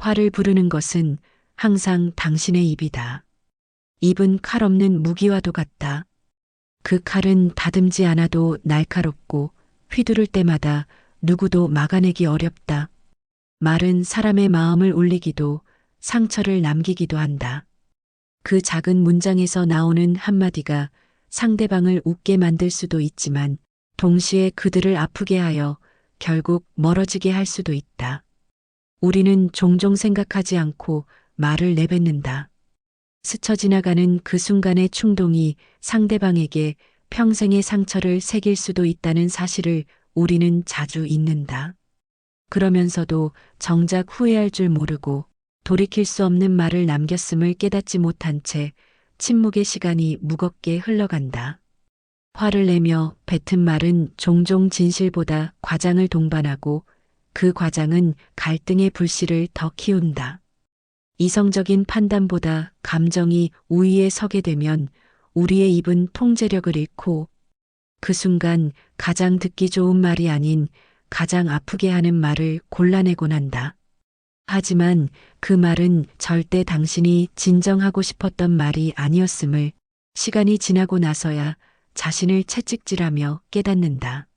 화를 부르는 것은 항상 당신의 입이다. 입은 칼 없는 무기와도 같다. 그 칼은 다듬지 않아도 날카롭고 휘두를 때마다 누구도 막아내기 어렵다. 말은 사람의 마음을 울리기도 상처를 남기기도 한다. 그 작은 문장에서 나오는 한마디가 상대방을 웃게 만들 수도 있지만 동시에 그들을 아프게 하여 결국 멀어지게 할 수도 있다. 우리는 종종 생각하지 않고 말을 내뱉는다. 스쳐 지나가는 그 순간의 충동이 상대방에게 평생의 상처를 새길 수도 있다는 사실을 우리는 자주 잊는다. 그러면서도 정작 후회할 줄 모르고 돌이킬 수 없는 말을 남겼음을 깨닫지 못한 채 침묵의 시간이 무겁게 흘러간다. 화를 내며 뱉은 말은 종종 진실보다 과장을 동반하고 그 과장은 갈등의 불씨를 더 키운다. 이성적인 판단보다 감정이 우위에 서게 되면 우리의 입은 통제력을 잃고 그 순간 가장 듣기 좋은 말이 아닌 가장 아프게 하는 말을 골라내곤 한다. 하지만 그 말은 절대 당신이 진정하고 싶었던 말이 아니었음을 시간이 지나고 나서야 자신을 채찍질하며 깨닫는다.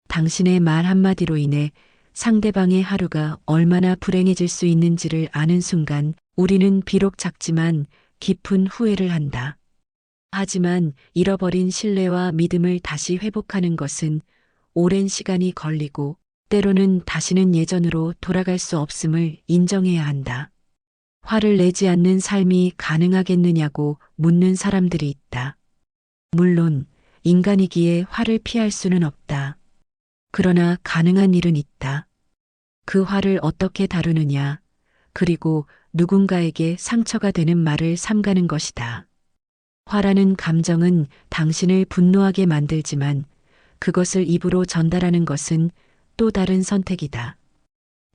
당신의 말 한마디로 인해 상대방의 하루가 얼마나 불행해질 수 있는지를 아는 순간 우리는 비록 작지만 깊은 후회를 한다. 하지만 잃어버린 신뢰와 믿음을 다시 회복하는 것은 오랜 시간이 걸리고 때로는 다시는 예전으로 돌아갈 수 없음을 인정해야 한다. 화를 내지 않는 삶이 가능하겠느냐고 묻는 사람들이 있다. 물론 인간이기에 화를 피할 수는 없다. 그러나 가능한 일은 있다. 그 화를 어떻게 다루느냐, 그리고 누군가에게 상처가 되는 말을 삼가는 것이다. 화라는 감정은 당신을 분노하게 만들지만 그것을 입으로 전달하는 것은 또 다른 선택이다.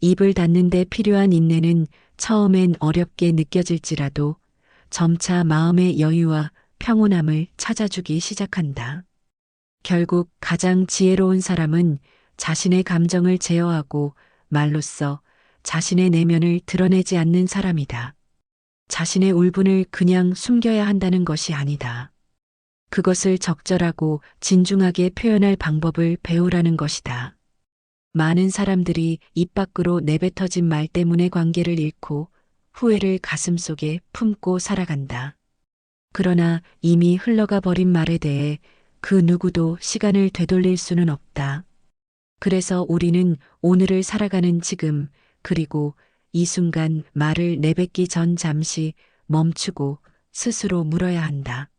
입을 닫는 데 필요한 인내는 처음엔 어렵게 느껴질지라도 점차 마음의 여유와 평온함을 찾아주기 시작한다. 결국 가장 지혜로운 사람은 자신의 감정을 제어하고 말로써 자신의 내면을 드러내지 않는 사람이다. 자신의 울분을 그냥 숨겨야 한다는 것이 아니다. 그것을 적절하고 진중하게 표현할 방법을 배우라는 것이다. 많은 사람들이 입 밖으로 내뱉어진 말 때문에 관계를 잃고 후회를 가슴속에 품고 살아간다. 그러나 이미 흘러가 버린 말에 대해 그 누구도 시간을 되돌릴 수는 없다. 그래서 우리는 오늘을 살아가는 지금, 그리고 이 순간 말을 내뱉기 전 잠시 멈추고 스스로 물어야 한다.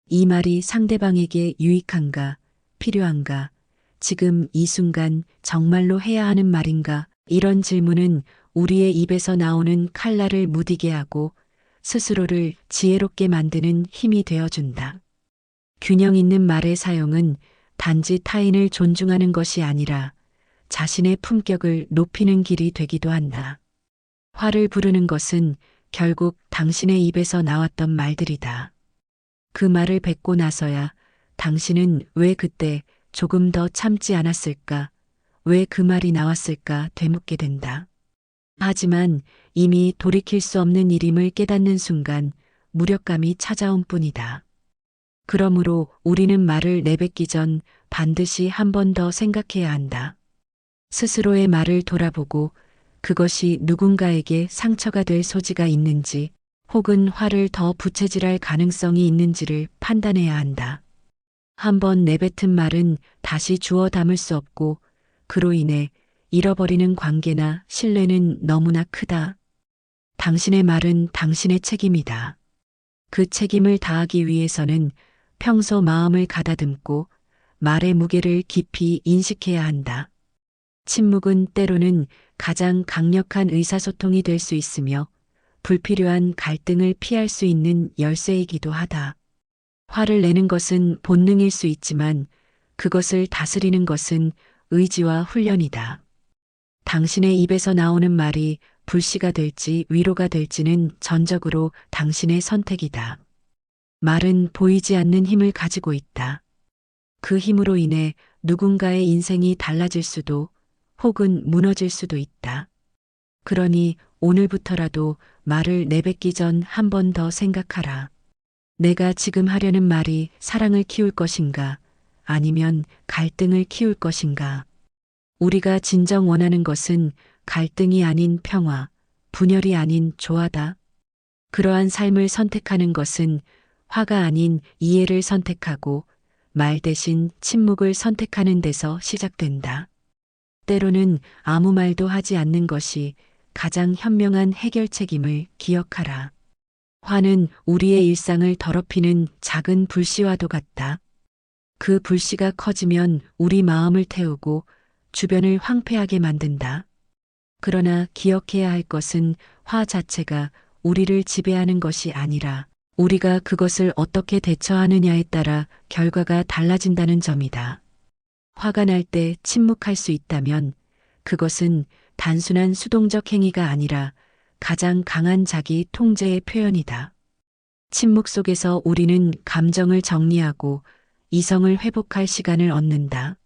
이 말이 상대방에게 유익한가, 필요한가, 지금 이 순간 정말로 해야 하는 말인가? 이런 질문은 우리의 입에서 나오는 칼날을 무디게 하고 스스로를 지혜롭게 만드는 힘이 되어준다. 균형 있는 말의 사용은 단지 타인을 존중하는 것이 아니라 자신의 품격을 높이는 길이 되기도 한다. 화를 부르는 것은 결국 당신의 입에서 나왔던 말들이다. 그 말을 뱉고 나서야 당신은 왜 그때 조금 더 참지 않았을까? 왜 그 말이 나왔을까? 되묻게 된다. 하지만 이미 돌이킬 수 없는 일임을 깨닫는 순간 무력감이 찾아온 뿐이다. 그러므로 우리는 말을 내뱉기 전 반드시 한 번 더 생각해야 한다. 스스로의 말을 돌아보고 그것이 누군가에게 상처가 될 소지가 있는지 혹은 화를 더 부채질할 가능성이 있는지를 판단해야 한다. 한 번 내뱉은 말은 다시 주워 담을 수 없고 그로 인해 잃어버리는 관계나 신뢰는 너무나 크다. 당신의 말은 당신의 책임이다. 그 책임을 다하기 위해서는 평소 마음을 가다듬고 말의 무게를 깊이 인식해야 한다. 침묵은 때로는 가장 강력한 의사소통이 될 수 있으며 불필요한 갈등을 피할 수 있는 열쇠이기도 하다. 화를 내는 것은 본능일 수 있지만 그것을 다스리는 것은 의지와 훈련이다. 당신의 입에서 나오는 말이 불씨가 될지 위로가 될지는 전적으로 당신의 선택이다. 말은 보이지 않는 힘을 가지고 있다. 그 힘으로 인해 누군가의 인생이 달라질 수도 혹은 무너질 수도 있다. 그러니 오늘부터라도 말을 내뱉기 전 한 번 더 생각하라. 내가 지금 하려는 말이 사랑을 키울 것인가, 아니면 갈등을 키울 것인가. 우리가 진정 원하는 것은 갈등이 아닌 평화, 분열이 아닌 조화다. 그러한 삶을 선택하는 것은 화가 아닌 이해를 선택하고 말 대신 침묵을 선택하는 데서 시작된다. 때로는 아무 말도 하지 않는 것이 가장 현명한 해결책임을 기억하라. 화는 우리의 일상을 더럽히는 작은 불씨와도 같다. 그 불씨가 커지면 우리 마음을 태우고 주변을 황폐하게 만든다. 그러나 기억해야 할 것은 화 자체가 우리를 지배하는 것이 아니라 우리가 그것을 어떻게 대처하느냐에 따라 결과가 달라진다는 점이다. 화가 날 때 침묵할 수 있다면 그것은 단순한 수동적 행위가 아니라 가장 강한 자기 통제의 표현이다. 침묵 속에서 우리는 감정을 정리하고 이성을 회복할 시간을 얻는다.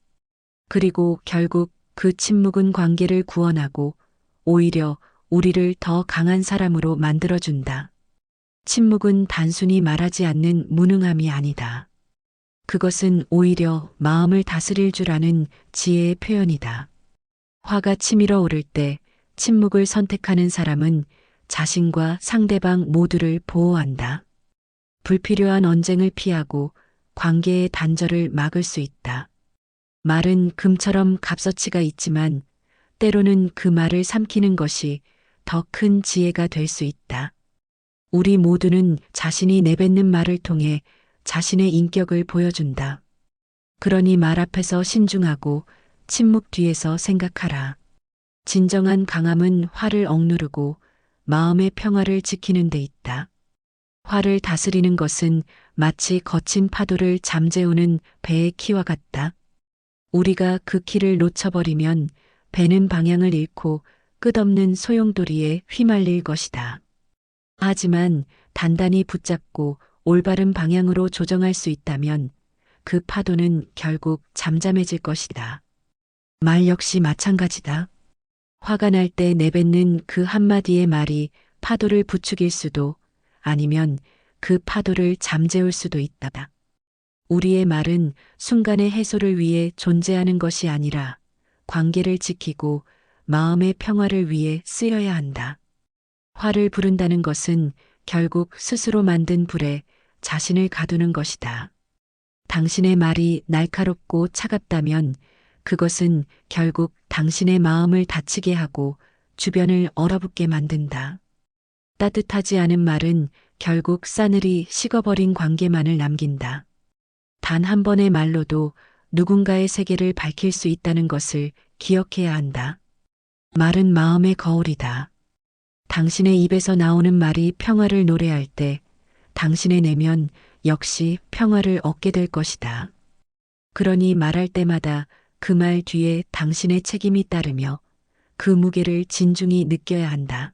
그리고 결국 그 침묵은 관계를 구원하고 오히려 우리를 더 강한 사람으로 만들어준다. 침묵은 단순히 말하지 않는 무능함이 아니다. 그것은 오히려 마음을 다스릴 줄 아는 지혜의 표현이다. 화가 치밀어 오를 때 침묵을 선택하는 사람은 자신과 상대방 모두를 보호한다. 불필요한 언쟁을 피하고 관계의 단절을 막을 수 있다. 말은 금처럼 값어치가 있지만 때로는 그 말을 삼키는 것이 더 큰 지혜가 될 수 있다. 우리 모두는 자신이 내뱉는 말을 통해 자신의 인격을 보여준다. 그러니 말 앞에서 신중하고 침묵 뒤에서 생각하라. 진정한 강함은 화를 억누르고 마음의 평화를 지키는 데 있다. 화를 다스리는 것은 마치 거친 파도를 잠재우는 배의 키와 같다. 우리가 그 키를 놓쳐버리면 배는 방향을 잃고 끝없는 소용돌이에 휘말릴 것이다. 하지만 단단히 붙잡고 올바른 방향으로 조정할 수 있다면 그 파도는 결국 잠잠해질 것이다. 말 역시 마찬가지다. 화가 날 때 내뱉는 그 한마디의 말이 파도를 부추길 수도 아니면 그 파도를 잠재울 수도 있다. 우리의 말은 순간의 해소를 위해 존재하는 것이 아니라 관계를 지키고 마음의 평화를 위해 쓰여야 한다. 화를 부른다는 것은 결국 스스로 만든 불에 자신을 가두는 것이다. 당신의 말이 날카롭고 차갑다면 그것은 결국 당신의 마음을 다치게 하고 주변을 얼어붙게 만든다. 따뜻하지 않은 말은 결국 싸늘히 식어버린 관계만을 남긴다. 단 한 번의 말로도 누군가의 세계를 밝힐 수 있다는 것을 기억해야 한다. 말은 마음의 거울이다. 당신의 입에서 나오는 말이 평화를 노래할 때 당신의 내면 역시 평화를 얻게 될 것이다. 그러니 말할 때마다 그 말 뒤에 당신의 책임이 따르며 그 무게를 진중히 느껴야 한다.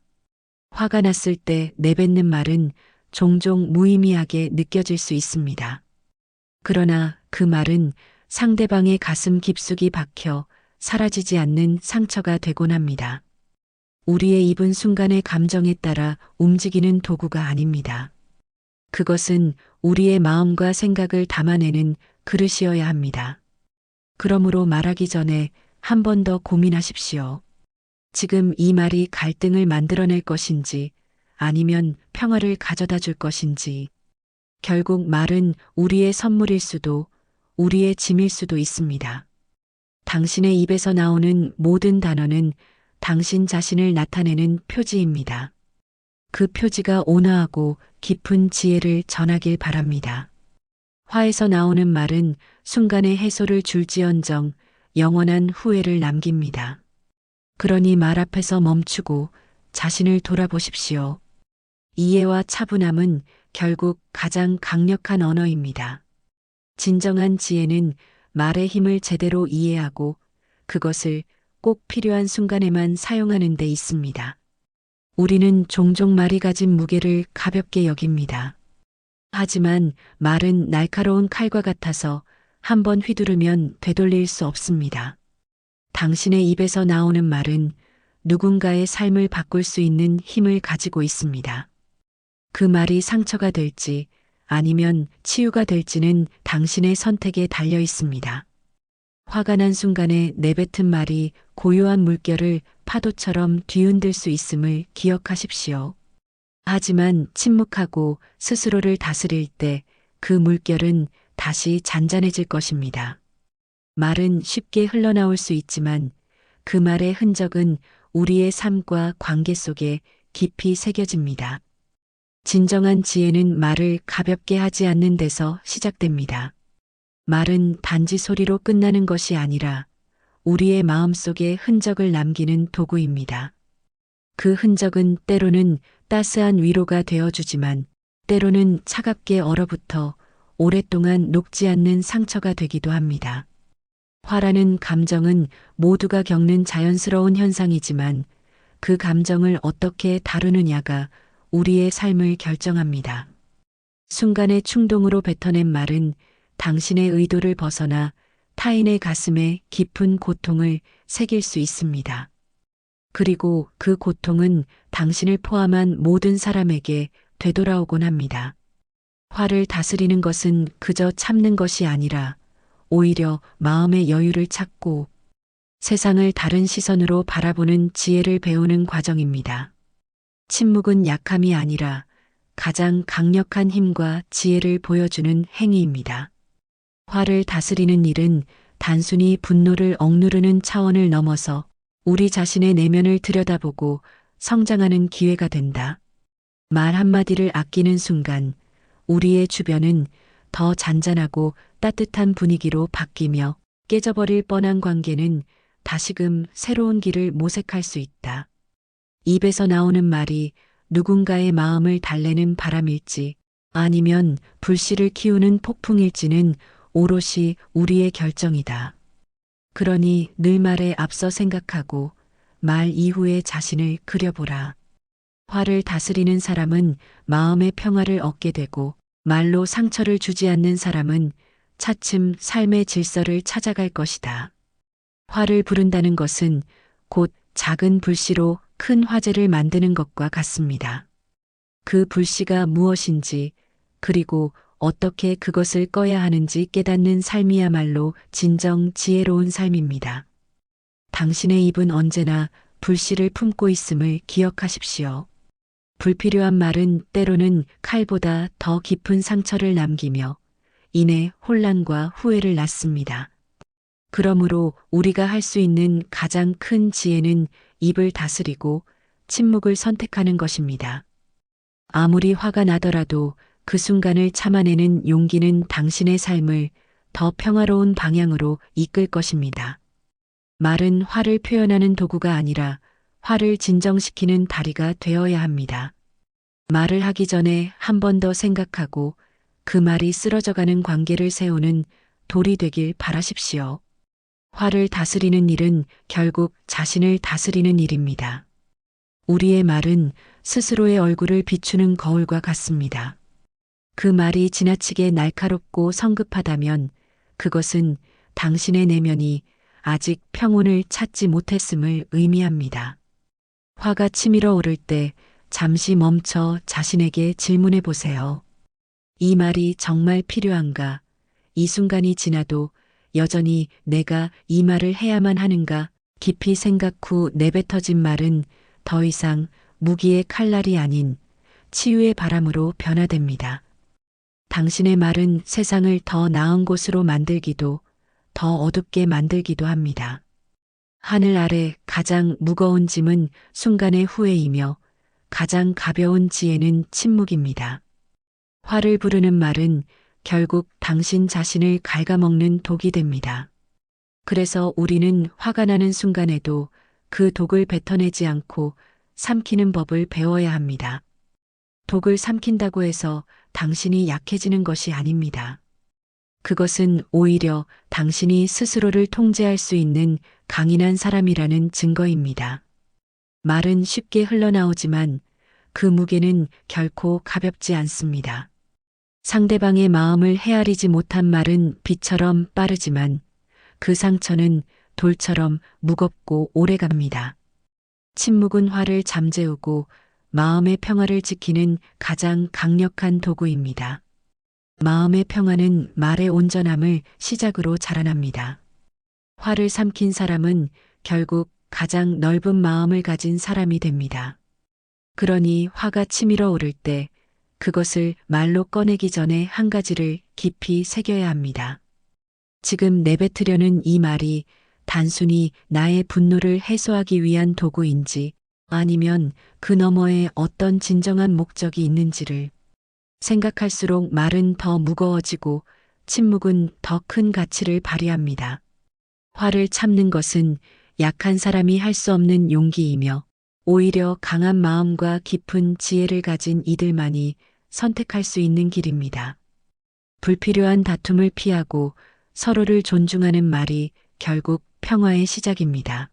화가 났을 때 내뱉는 말은 종종 무의미하게 느껴질 수 있습니다. 그러나 그 말은 상대방의 가슴 깊숙이 박혀 사라지지 않는 상처가 되곤 합니다. 우리의 입은 순간의 감정에 따라 움직이는 도구가 아닙니다. 그것은 우리의 마음과 생각을 담아내는 그릇이어야 합니다. 그러므로 말하기 전에 한 번 더 고민하십시오. 지금 이 말이 갈등을 만들어낼 것인지 아니면 평화를 가져다 줄 것인지. 결국 말은 우리의 선물일 수도 우리의 짐일 수도 있습니다. 당신의 입에서 나오는 모든 단어는 당신 자신을 나타내는 표지입니다. 그 표지가 온화하고 깊은 지혜를 전하길 바랍니다. 화에서 나오는 말은 순간의 해소를 줄지언정 영원한 후회를 남깁니다. 그러니 말 앞에서 멈추고 자신을 돌아보십시오. 이해와 차분함은 결국 가장 강력한 언어입니다. 진정한 지혜는 말의 힘을 제대로 이해하고 그것을 꼭 필요한 순간에만 사용하는 데 있습니다. 우리는 종종 말이 가진 무게를 가볍게 여깁니다. 하지만 말은 날카로운 칼과 같아서 한번 휘두르면 되돌릴 수 없습니다. 당신의 입에서 나오는 말은 누군가의 삶을 바꿀 수 있는 힘을 가지고 있습니다. 그 말이 상처가 될지 아니면 치유가 될지는 당신의 선택에 달려 있습니다. 화가 난 순간에 내뱉은 말이 고요한 물결을 파도처럼 뒤흔들 수 있음을 기억하십시오. 하지만 침묵하고 스스로를 다스릴 때 그 물결은 다시 잔잔해질 것입니다. 말은 쉽게 흘러나올 수 있지만 그 말의 흔적은 우리의 삶과 관계 속에 깊이 새겨집니다. 진정한 지혜는 말을 가볍게 하지 않는 데서 시작됩니다. 말은 단지 소리로 끝나는 것이 아니라 우리의 마음속에 흔적을 남기는 도구입니다. 그 흔적은 때로는 따스한 위로가 되어주지만 때로는 차갑게 얼어붙어 오랫동안 녹지 않는 상처가 되기도 합니다. 화라는 감정은 모두가 겪는 자연스러운 현상이지만 그 감정을 어떻게 다루느냐가 우리의 삶을 결정합니다. 순간의 충동으로 뱉어낸 말은 당신의 의도를 벗어나 타인의 가슴에 깊은 고통을 새길 수 있습니다. 그리고 그 고통은 당신을 포함한 모든 사람에게 되돌아오곤 합니다. 화를 다스리는 것은 그저 참는 것이 아니라 오히려 마음의 여유를 찾고 세상을 다른 시선으로 바라보는 지혜를 배우는 과정입니다. 침묵은 약함이 아니라 가장 강력한 힘과 지혜를 보여주는 행위입니다. 화를 다스리는 일은 단순히 분노를 억누르는 차원을 넘어서 우리 자신의 내면을 들여다보고 성장하는 기회가 된다. 말 한마디를 아끼는 순간 우리의 주변은 더 잔잔하고 따뜻한 분위기로 바뀌며 깨져버릴 뻔한 관계는 다시금 새로운 길을 모색할 수 있다. 입에서 나오는 말이 누군가의 마음을 달래는 바람일지 아니면 불씨를 키우는 폭풍일지는 오롯이 우리의 결정이다. 그러니 늘 말에 앞서 생각하고 말 이후의 자신을 그려보라. 화를 다스리는 사람은 마음의 평화를 얻게 되고 말로 상처를 주지 않는 사람은 차츰 삶의 질서를 찾아갈 것이다. 화를 부른다는 것은 곧 작은 불씨로 큰 화재를 만드는 것과 같습니다. 그 불씨가 무엇인지 그리고 어떻게 그것을 꺼야 하는지 깨닫는 삶이야말로 진정 지혜로운 삶입니다. 당신의 입은 언제나 불씨를 품고 있음을 기억하십시오. 불필요한 말은 때로는 칼보다 더 깊은 상처를 남기며 이내 혼란과 후회를 낳습니다. 그러므로 우리가 할 수 있는 가장 큰 지혜는 입을 다스리고 침묵을 선택하는 것입니다. 아무리 화가 나더라도 그 순간을 참아내는 용기는 당신의 삶을 더 평화로운 방향으로 이끌 것입니다. 말은 화를 표현하는 도구가 아니라 화를 진정시키는 다리가 되어야 합니다. 말을 하기 전에 한 번 더 생각하고 그 말이 쓰러져가는 관계를 세우는 돌이 되길 바라십시오. 화를 다스리는 일은 결국 자신을 다스리는 일입니다. 우리의 말은 스스로의 얼굴을 비추는 거울과 같습니다. 그 말이 지나치게 날카롭고 성급하다면 그것은 당신의 내면이 아직 평온을 찾지 못했음을 의미합니다. 화가 치밀어 오를 때 잠시 멈춰 자신에게 질문해 보세요. 이 말이 정말 필요한가? 이 순간이 지나도 여전히 내가 이 말을 해야만 하는가? 깊이 생각 후 내뱉어진 말은 더 이상 무기의 칼날이 아닌 치유의 바람으로 변화됩니다. 당신의 말은 세상을 더 나은 곳으로 만들기도 더 어둡게 만들기도 합니다. 하늘 아래 가장 무거운 짐은 순간의 후회이며 가장 가벼운 지혜는 침묵입니다. 화를 부르는 말은 결국 당신 자신을 갉아먹는 독이 됩니다. 그래서 우리는 화가 나는 순간에도 그 독을 뱉어내지 않고 삼키는 법을 배워야 합니다. 독을 삼킨다고 해서 당신이 약해지는 것이 아닙니다. 그것은 오히려 당신이 스스로를 통제할 수 있는 강인한 사람이라는 증거입니다. 말은 쉽게 흘러나오지만 그 무게는 결코 가볍지 않습니다. 상대방의 마음을 헤아리지 못한 말은 비처럼 빠르지만 그 상처는 돌처럼 무겁고 오래갑니다. 침묵은 화를 잠재우고 마음의 평화를 지키는 가장 강력한 도구입니다. 마음의 평화는 말의 온전함을 시작으로 자라납니다. 화를 삼킨 사람은 결국 가장 넓은 마음을 가진 사람이 됩니다. 그러니 화가 치밀어 오를 때 그것을 말로 꺼내기 전에 한 가지를 깊이 새겨야 합니다. 지금 내뱉으려는 이 말이 단순히 나의 분노를 해소하기 위한 도구인지 아니면 그 너머에 어떤 진정한 목적이 있는지를 생각할수록 말은 더 무거워지고 침묵은 더 큰 가치를 발휘합니다. 화를 참는 것은 약한 사람이 할 수 없는 용기이며 오히려 강한 마음과 깊은 지혜를 가진 이들만이 선택할 수 있는 길입니다. 불필요한 다툼을 피하고 서로를 존중하는 말이 결국 평화의 시작입니다.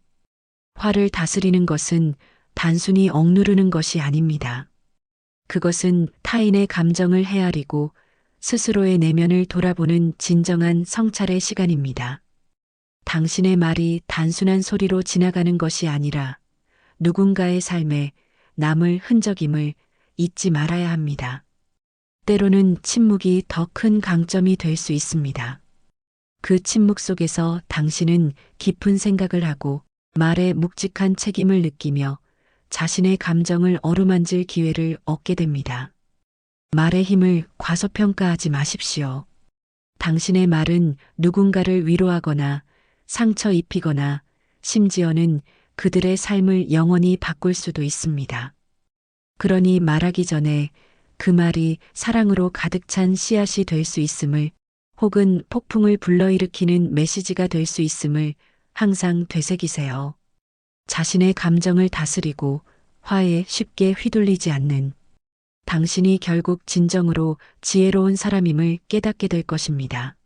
화를 다스리는 것은 단순히 억누르는 것이 아닙니다. 그것은 타인의 감정을 헤아리고 스스로의 내면을 돌아보는 진정한 성찰의 시간입니다. 당신의 말이 단순한 소리로 지나가는 것이 아니라 누군가의 삶에 남을 흔적임을 잊지 말아야 합니다. 때로는 침묵이 더 큰 강점이 될 수 있습니다. 그 침묵 속에서 당신은 깊은 생각을 하고 말에 묵직한 책임을 느끼며 자신의 감정을 어루만질 기회를 얻게 됩니다. 말의 힘을 과소평가하지 마십시오. 당신의 말은 누군가를 위로하거나 상처 입히거나 심지어는 그들의 삶을 영원히 바꿀 수도 있습니다. 그러니 말하기 전에 그 말이 사랑으로 가득 찬 씨앗이 될 수 있음을 혹은 폭풍을 불러일으키는 메시지가 될 수 있음을 항상 되새기세요. 자신의 감정을 다스리고 화에 쉽게 휘둘리지 않는 당신이 결국 진정으로 지혜로운 사람임을 깨닫게 될 것입니다.